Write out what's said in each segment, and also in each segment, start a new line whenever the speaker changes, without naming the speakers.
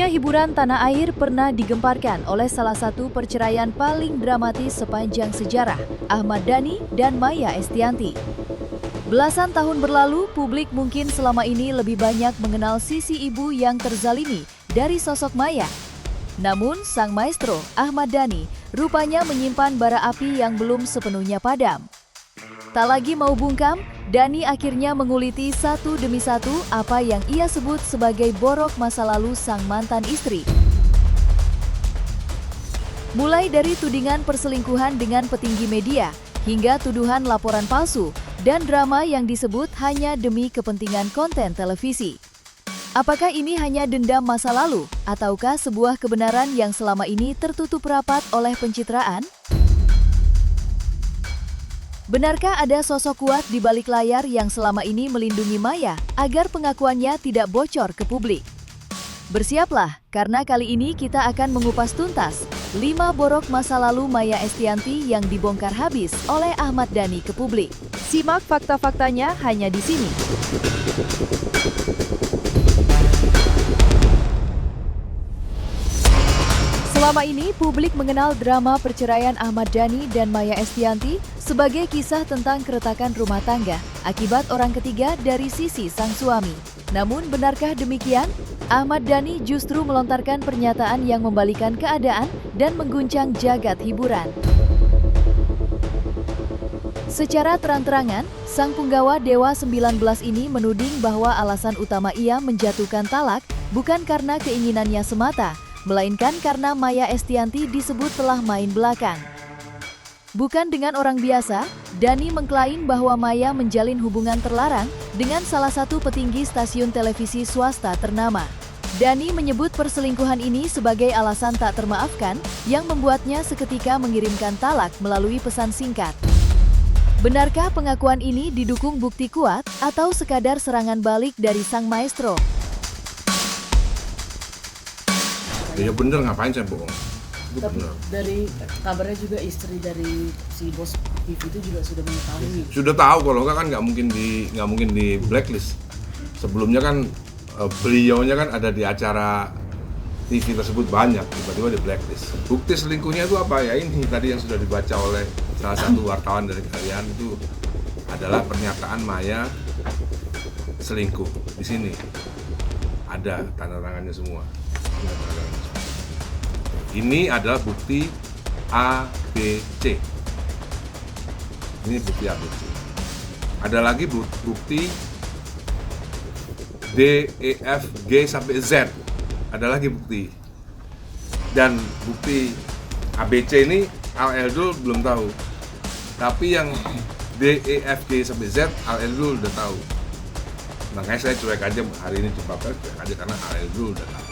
Dunia hiburan tanah air pernah digemparkan oleh salah satu perceraian paling dramatis sepanjang sejarah, Ahmad Dhani dan Maya Estianty. Belasan tahun berlalu, publik mungkin selama ini lebih banyak mengenal sisi ibu yang terzalimi dari sosok Maya. Namun, sang maestro, Ahmad Dhani, rupanya menyimpan bara api yang belum sepenuhnya padam. Tak lagi mau bungkam, Dhani akhirnya menguliti satu demi satu apa yang ia sebut sebagai borok masa lalu sang mantan istri. Mulai dari tudingan perselingkuhan dengan petinggi media, hingga tuduhan laporan palsu, dan drama yang disebut hanya demi kepentingan konten televisi. Apakah ini hanya dendam masa lalu, ataukah sebuah kebenaran yang selama ini tertutup rapat oleh pencitraan? Benarkah ada sosok kuat di balik layar yang selama ini melindungi Maya agar pengakuannya tidak bocor ke publik? Bersiaplah, karena kali ini kita akan mengupas tuntas 5 borok masa lalu Maya Estianty yang dibongkar habis oleh Ahmad Dhani ke publik. Simak fakta-faktanya hanya di sini. Selama ini, publik mengenal drama perceraian Ahmad Dhani dan Maya Estianty sebagai kisah tentang keretakan rumah tangga akibat orang ketiga dari sisi sang suami. Namun, benarkah demikian? Ahmad Dhani justru melontarkan pernyataan yang membalikan keadaan dan mengguncang jagat hiburan. Secara terang-terangan, sang punggawa Dewa 19 ini menuding bahwa alasan utama ia menjatuhkan talak bukan karena keinginannya semata, melainkan karena Maya Estianty disebut telah main belakang. Bukan dengan orang biasa, Dhani mengklaim bahwa Maya menjalin hubungan terlarang dengan salah satu petinggi stasiun televisi swasta ternama. Dhani menyebut perselingkuhan ini sebagai alasan tak termaafkan yang membuatnya seketika mengirimkan talak melalui pesan singkat. Benarkah pengakuan ini didukung bukti kuat atau sekadar serangan balik dari sang maestro?
Ya bener, ngapain saya bohong?
Tapi dari kabarnya juga istri dari si bos TV itu juga sudah mengetahui.
Sudah tahu, kalau kan nggak mungkin di blacklist. Sebelumnya kan beliaunya kan ada di acara TV tersebut banyak, tiba-tiba di blacklist. Bukti selingkuhnya itu apa ya? Ini tadi yang sudah dibaca oleh salah satu wartawan dari kalian, itu adalah pernyataan Maya selingkuh. Di sini ada tanda tangannya semua. Ini adalah bukti ABC. Ini bukti ABC. Ada lagi bukti D, E, F, G sampai Z. Ada lagi bukti. Dan bukti ABC ini Al Eldul belum tahu. Tapi yang D, E, F, G sampai Z Al Eldul udah tahu. Makanya saya cuek aja hari ini, cuek aja karena Al Eldul udah tahu.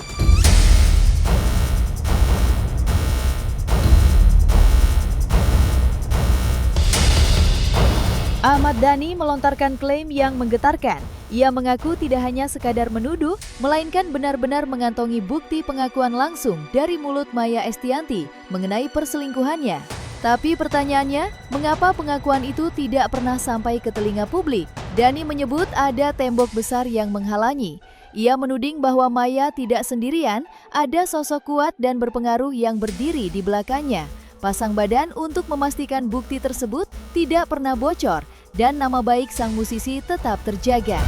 Ahmad Dhani melontarkan klaim yang menggetarkan. Ia mengaku tidak hanya sekadar menuduh, melainkan benar-benar mengantongi bukti pengakuan langsung dari mulut Maya Estianty mengenai perselingkuhannya. Tapi pertanyaannya, mengapa pengakuan itu tidak pernah sampai ke telinga publik? Dhani menyebut ada tembok besar yang menghalangi. Ia menuding bahwa Maya tidak sendirian, ada sosok kuat dan berpengaruh yang berdiri di belakangnya. Pasang badan untuk memastikan bukti tersebut tidak pernah bocor dan nama baik sang musisi tetap terjaga.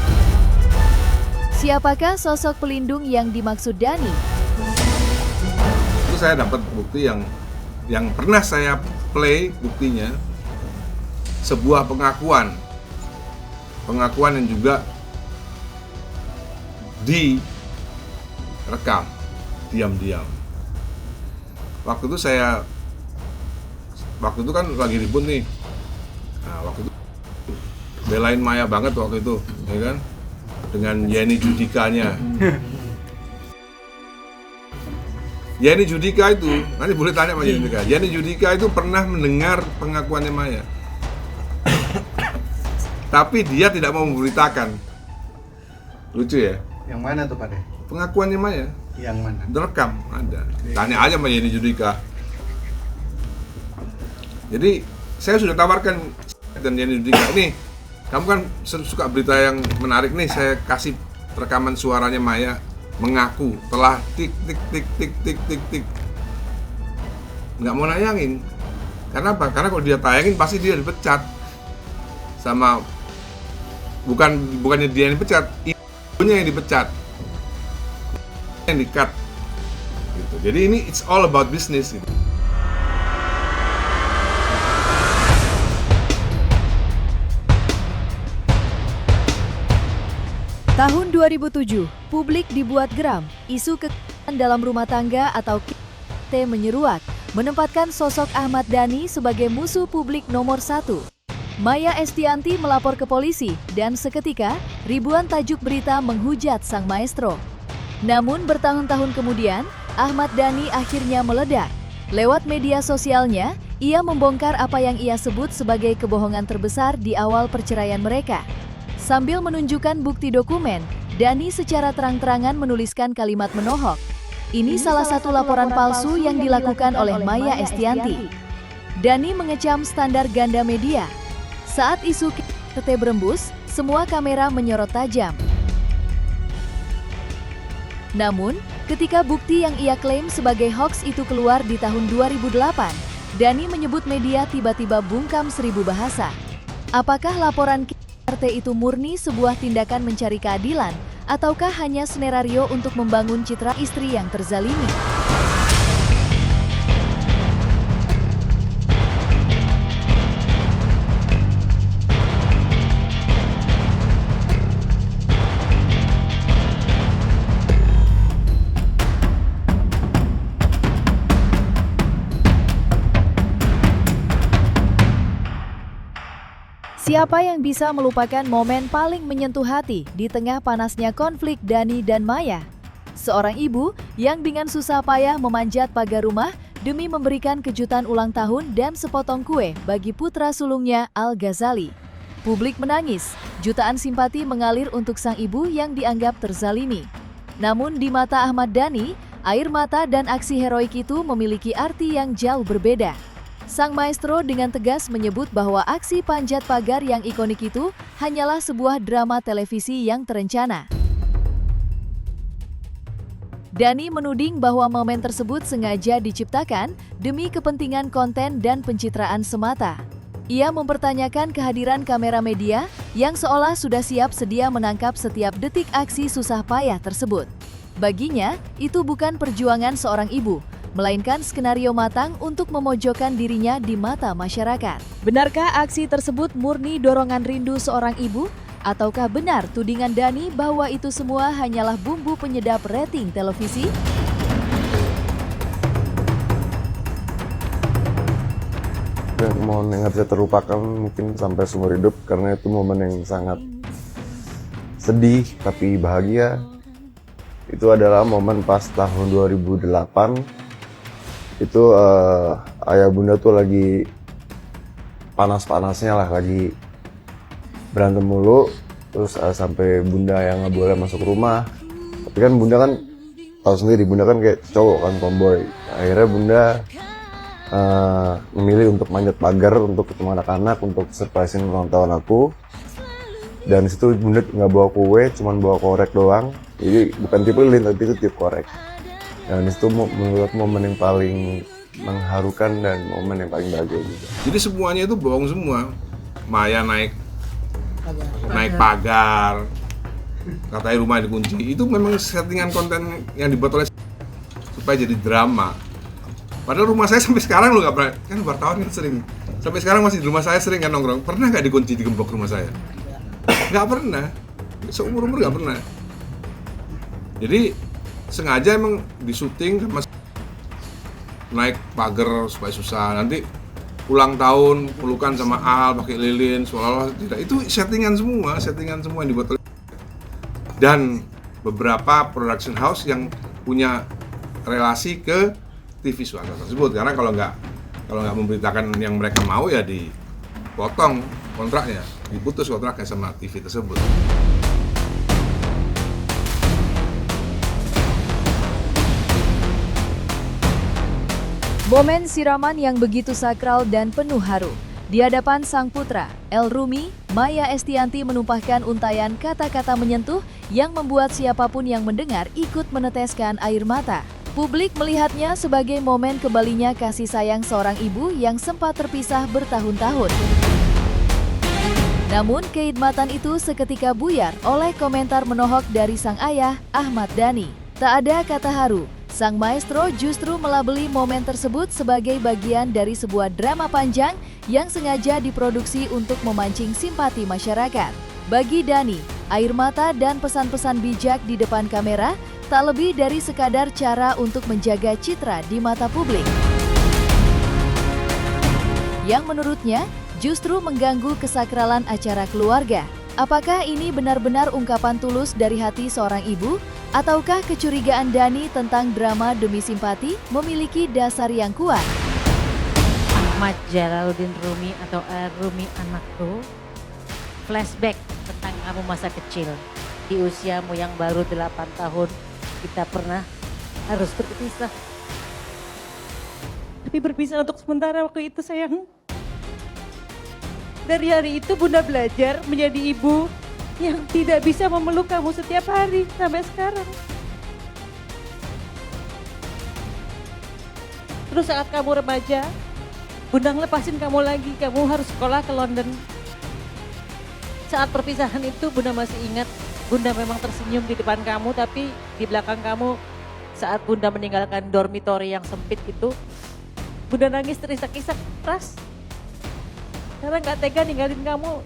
Siapakah sosok pelindung yang dimaksud Dhani?
Itu saya dapat bukti yang pernah saya play buktinya, sebuah pengakuan yang juga direkam diam-diam. Waktu itu kan lagi ribut nih. Nah, waktu itu belain Maya banget waktu itu, ya kan? Dengan Yeni Judikanya. Yeni Judika itu, nanti boleh tanya sama Yeni Judika. Yeni Judika itu pernah mendengar pengakuannya Maya. Tapi dia tidak mau memberitakan. Lucu ya?
Yang mana tuh Pak De?
Pengakuannya Maya.
Yang mana?
Direkam, ada. Tanya aja sama Yeni Judika. Jadi saya sudah tawarkan dan Yeni Judika, ini kamu kan suka berita yang menarik nih, saya kasih rekaman suaranya Maya mengaku telah tik tik tik tik tik tik tik, nggak mau nayangin. Karena apa? Karena kalau dia tayangin pasti dia dipecat sama, bukannya dia yang dipecat, ibunya yang dipecat, yang di-cut gitu. Jadi ini it's all about business gitu.
Tahun 2007, publik dibuat geram. Isu kekerasan dalam rumah tangga atau KT menyeruak, menempatkan sosok Ahmad Dhani sebagai musuh publik nomor 1. Maya Estianty melapor ke polisi dan seketika ribuan tajuk berita menghujat sang maestro. Namun bertahun-tahun kemudian, Ahmad Dhani akhirnya meledak. Lewat media sosialnya, ia membongkar apa yang ia sebut sebagai kebohongan terbesar di awal perceraian mereka. Sambil menunjukkan bukti dokumen, Dhani secara terang-terangan menuliskan kalimat menohok. Ini salah satu laporan palsu yang dilakukan oleh Maya Estianty. Dhani mengecam standar ganda media. Saat isu KT berembus, semua kamera menyorot tajam. Namun, ketika bukti yang ia klaim sebagai hoax itu keluar di tahun 2008, Dhani menyebut media tiba-tiba bungkam 1000 bahasa. Apakah laporan KT itu murni sebuah tindakan mencari keadilan, ataukah hanya skenario untuk membangun citra istri yang terzalimi? Siapa yang bisa melupakan momen paling menyentuh hati di tengah panasnya konflik Dhani dan Maya? Seorang ibu yang dengan susah payah memanjat pagar rumah demi memberikan kejutan ulang tahun dan sepotong kue bagi putra sulungnya Al-Ghazali. Publik menangis, jutaan simpati mengalir untuk sang ibu yang dianggap terzalimi. Namun di mata Ahmad Dhani, air mata dan aksi heroik itu memiliki arti yang jauh berbeda. Sang maestro dengan tegas menyebut bahwa aksi panjat pagar yang ikonik itu hanyalah sebuah drama televisi yang terencana. Dhani menuding bahwa momen tersebut sengaja diciptakan demi kepentingan konten dan pencitraan semata. Ia mempertanyakan kehadiran kamera media yang seolah sudah siap sedia menangkap setiap detik aksi susah payah tersebut. Baginya, itu bukan perjuangan seorang ibu, melainkan skenario matang untuk memojokkan dirinya di mata masyarakat. Benarkah aksi tersebut murni dorongan rindu seorang ibu? Ataukah benar tudingan Dhani bahwa itu semua hanyalah bumbu penyedap rating televisi?
Momen yang nggak bisa terlupakan mungkin sampai seumur hidup, karena itu momen yang sangat sedih tapi bahagia. Itu adalah momen pas tahun 2008. Itu ayah bunda tuh lagi panas-panasnya lah, lagi berantem mulu, terus sampai bunda yang nggak boleh masuk rumah. Tapi kan bunda kan tahu sendiri, bunda kan kayak cowok kan, tomboy. Akhirnya bunda memilih untuk manjat pagar untuk ketemu anak-anak, untuk surprisein ulang tahun aku. Dan situ bunda nggak bawa kue, cuman bawa korek doang. Jadi bukan tipe lilin, tapi itu tipe korek. Dan itu menurut momen yang paling mengharukan dan momen yang paling bahagia juga.
Jadi semuanya itu bohong semua. Maya naik pagar, katanya rumah dikunci. Itu memang settingan konten yang dibuat oleh supaya jadi drama. Padahal rumah saya sampai sekarang lo nggak pernah, kan wartawan kan sering. Sampai sekarang masih di rumah saya sering kan nongkrong. Pernah nggak dikunci, digembok rumah saya? Nggak pernah. Seumur-umur nggak pernah. Jadi sengaja emang disuting sama naik pagar supaya susah, nanti ulang tahun pelukan sama Al pakai lilin seolah-olah tidak, itu settingan semua yang dibuat oleh dan beberapa production house yang punya relasi ke TV swasta tersebut. Karena kalau nggak memberitakan yang mereka mau ya dipotong kontraknya, diputus kontraknya sama TV tersebut.
Momen siraman yang begitu sakral dan penuh haru Di hadapan sang putra, El Rumi, Maya Estianty menumpahkan untayan kata-kata menyentuh yang membuat siapapun yang mendengar ikut meneteskan air mata. Publik melihatnya sebagai momen kembalinya kasih sayang seorang ibu yang sempat terpisah bertahun-tahun. Namun kekhidmatan itu seketika buyar oleh komentar menohok dari sang ayah, Ahmad Dhani. Tak ada kata haru, sang maestro justru melabeli momen tersebut sebagai bagian dari sebuah drama panjang yang sengaja diproduksi untuk memancing simpati masyarakat. Bagi Dhani, air mata dan pesan-pesan bijak di depan kamera tak lebih dari sekadar cara untuk menjaga citra di mata publik. Yang menurutnya justru mengganggu kesakralan acara keluarga. Apakah ini benar-benar ungkapan tulus dari hati seorang ibu? Ataukah kecurigaan Dhani tentang drama demi simpati memiliki dasar yang kuat?
Ahmad Jalaluddin Rumi atau Rumi anakku, flashback tentang kamu masa kecil. Di usiamu yang baru 8 tahun, kita pernah harus berpisah. Tapi berpisah untuk sementara waktu itu sayang. Dari hari itu Bunda belajar menjadi ibu yang tidak bisa memeluk kamu setiap hari sampai sekarang. Terus saat kamu remaja, Bunda ngelepasin kamu lagi, kamu harus sekolah ke London. Saat perpisahan itu Bunda masih ingat, Bunda memang tersenyum di depan kamu, tapi di belakang kamu saat Bunda meninggalkan dormitory yang sempit itu, Bunda nangis terisak-isak keras. Karena gak tega ninggalin kamu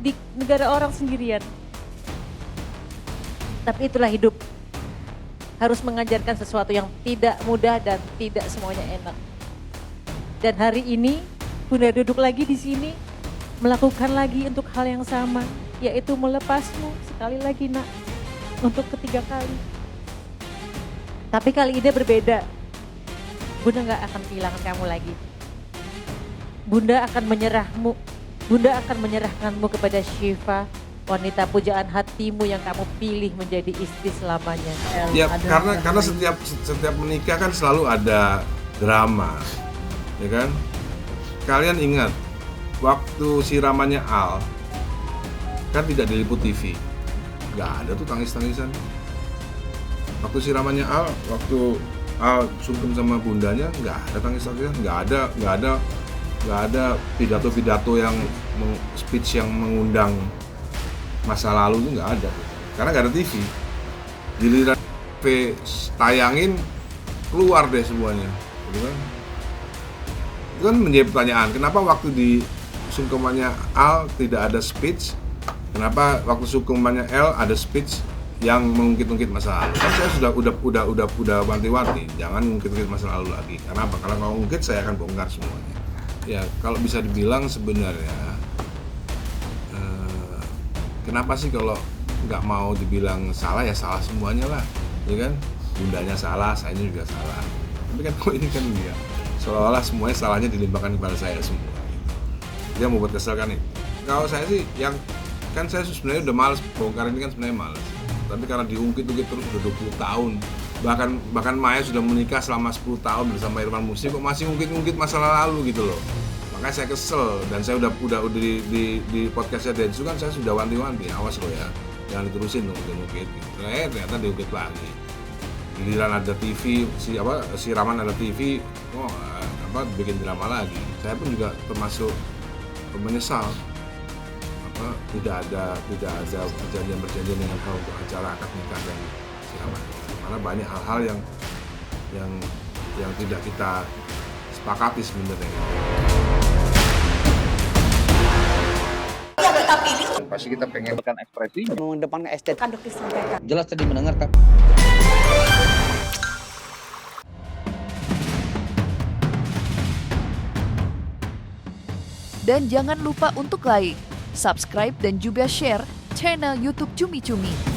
di negara orang sendirian. Tapi itulah hidup. Harus mengajarkan sesuatu yang tidak mudah dan tidak semuanya enak. Dan hari ini Bunda duduk lagi di sini melakukan lagi untuk hal yang sama, yaitu melepasmu sekali lagi nak, untuk ketiga kali. Tapi kali ini berbeda. Bunda gak akan kehilangan kamu lagi. Bunda akan menyerahmu, Bunda akan menyerahkanmu kepada Syifa, wanita pujaan hatimu yang kamu pilih menjadi istri selamanya.
Ya, karena setiap menikah kan selalu ada drama, ya kan? Kalian ingat waktu siramannya Al kan tidak diliput TV, nggak ada tuh tangis-tangisan. Waktu siramannya Al, waktu Al sungkem sama bundanya, nggak ada tangis-tangisan, nggak ada pidato-pidato yang speech yang mengundang masa lalu itu nggak ada, karena nggak ada TV. Giliran TV tayangin keluar deh semuanya, gitu kan? Itu kan menjadi pertanyaan, kenapa waktu di sungkemannya Al tidak ada speech, kenapa waktu sungkemannya L ada speech yang mengungkit-ungkit masa lalu? Kan saya udah wanti-wanti, jangan mengungkit-ungkit masa lalu lagi. Kenapa? Karena kalau mengungkit saya akan bongkar semuanya. Ya, kalau bisa dibilang sebenarnya kenapa sih kalau nggak mau dibilang salah, ya salah semuanya lah, ya kan? Bundanya salah, saya juga salah. Tapi kan kok ini kan enggak, seolah-olah semuanya salahnya dilimpahkan kepada saya semua. Dia mau buat kesel kan itu. Kalau saya sih, yang kan saya sebenarnya udah males bongkar ini kan sebenarnya males. Tapi karena diungkit-ungkit terus udah 20 tahun, bahkan Maya sudah menikah selama 10 tahun bersama Irfan Muslim, kok masih ungkit-ungkit masa lalu gitu loh. Makanya saya kesel, dan saya udah di podcastnya Densu kan saya sudah wanti-wanti, awas lo ya, jangan diterusin tuh ungkit-ungkit gitu. Ternyata diungkit lagi. Giliran ada TV, si Raman ada TV, bikin drama lagi. Saya pun juga termasuk menyesal tidak ada perjanjian dengan hal untuk acara akad nikah dan si Raman, karena banyak hal-hal yang tidak kita sepakati sebenarnya.
Pasti kita pengen berikan ekspresi
mengedepankan estetika.
Jelas tadi mendengarkan.
Dan jangan lupa untuk like, subscribe dan juga share channel YouTube Cumi Cumi.